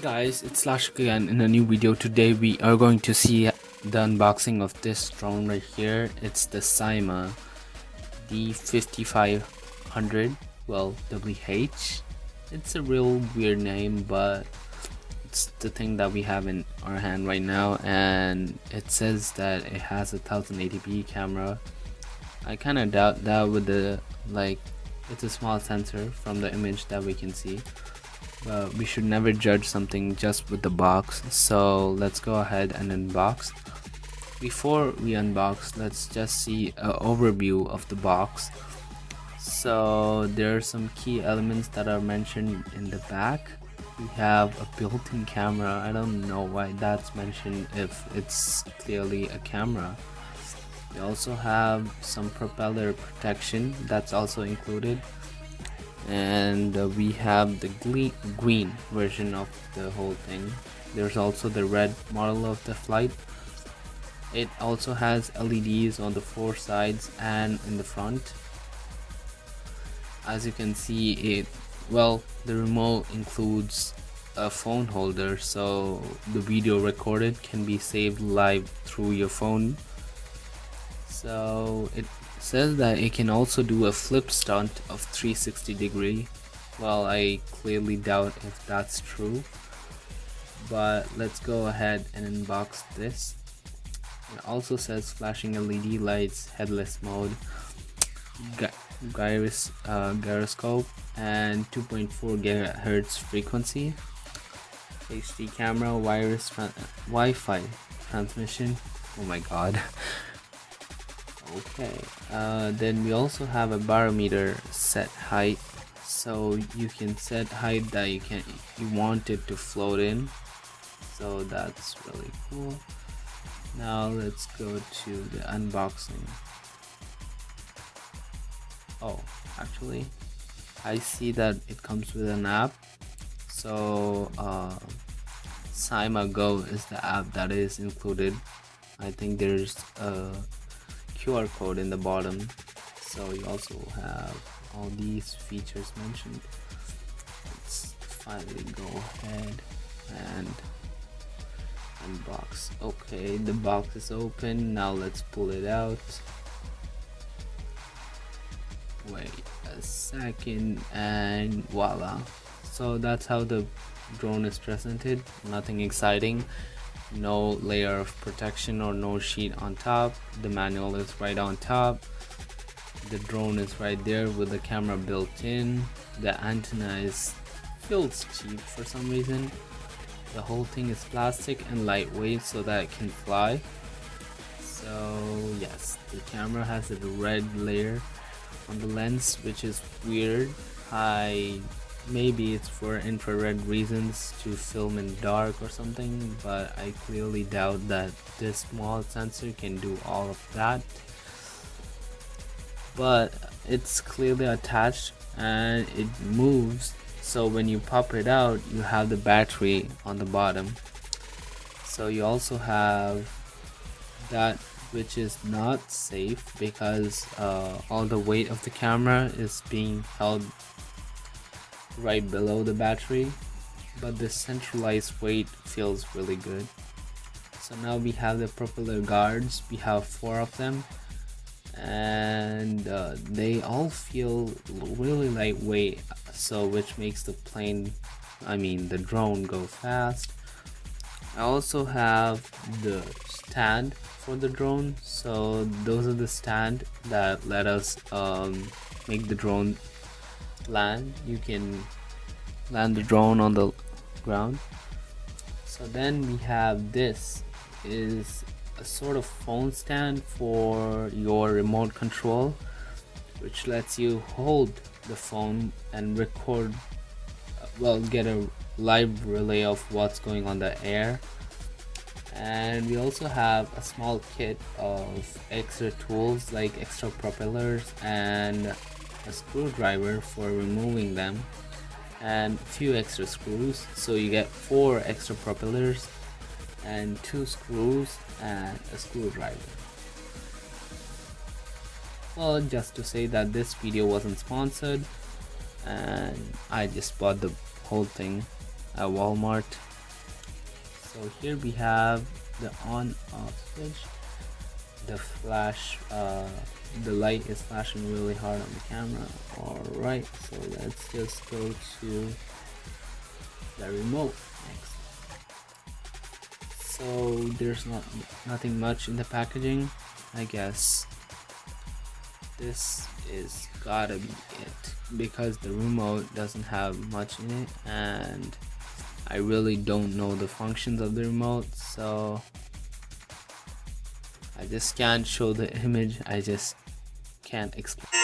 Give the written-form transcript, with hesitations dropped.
Hey guys, it's Laashak again in a new video. Today we are going to see the unboxing of this drone right here. It's the Syma RCD5500 WH. It's a real weird name, but it's the thing that we have in our hand right now, and it says that it has a 1080p camera. I kind of doubt that with the it's a small sensor from the image that we can see. But we should never judge something just with the box, so let's go ahead and unbox. Before we unbox, let's just see an overview of the box. So there are some key elements that are mentioned in the back. We have a built-in camera. I don't know why that's mentioned if it's clearly a camera. We also have some propeller protection that's also included, and we have the green version of the whole thing. There's also the red model of the flight. It also has LEDs on the four sides and in the front. As you can see, the remote includes a phone holder, so the video recorded can be saved live through your phone. So it says that it can also do a flip stunt of 360-degree. Well, I clearly doubt if that's true, but let's go ahead and unbox this. It also says flashing LED lights, headless mode, gyroscope, and 2.4 GHz frequency, HD camera, wireless Wi-Fi transmission. Oh my god. Okay, then we also have a barometer set height, so you can set height that you want it to float in, so that's really cool. Now let's go to the unboxing. Oh, actually I see that it comes with an app. So Syma Go is the app that is included. I think there's a QR code in the bottom, so you also have all these features mentioned. Let's finally go ahead and unbox. Okay, the box is open. Now let's pull it out. Wait a second, and voila. So that's how the drone is presented. Nothing exciting. No layer of protection or no sheet on top. The manual is right on top. The drone is right there with the camera built in. The antenna feels cheap for some reason. The whole thing is plastic and lightweight so that it can fly. So yes, the camera has a red layer on the lens, which is weird. Maybe it's for infrared reasons, to film in dark or something, but I clearly doubt that this small sensor can do all of that. But it's clearly attached and it moves, so when you pop it out you have the battery on the bottom. So you also have that, which is not safe because all the weight of the camera is being held right below the battery, but the centralized weight feels really good. So now we have the propeller guards. We have 4 of them, and they all feel really lightweight, so which makes the drone go fast. I also have the stand for the drone, so those are the stand that let us make the drone land. You can land the drone on the ground. So then we have this is a sort of phone stand for your remote control, which lets you hold the phone and record, get a live relay of what's going on the air. And we also have a small kit of extra tools like extra propellers and a screwdriver for removing them, and a few extra screws, so you get 4 extra propellers and 2 screws and a screwdriver. Well, just to say that this video wasn't sponsored, and I just bought the whole thing at Walmart. So here we have the on off switch. The flash, the light is flashing really hard on the camera. Alright, so let's just go to the remote next. So there's nothing much in the packaging. I guess this is gotta be it, because the remote doesn't have much in it and I really don't know the functions of the remote, so I just can't show the image. I just can't explain.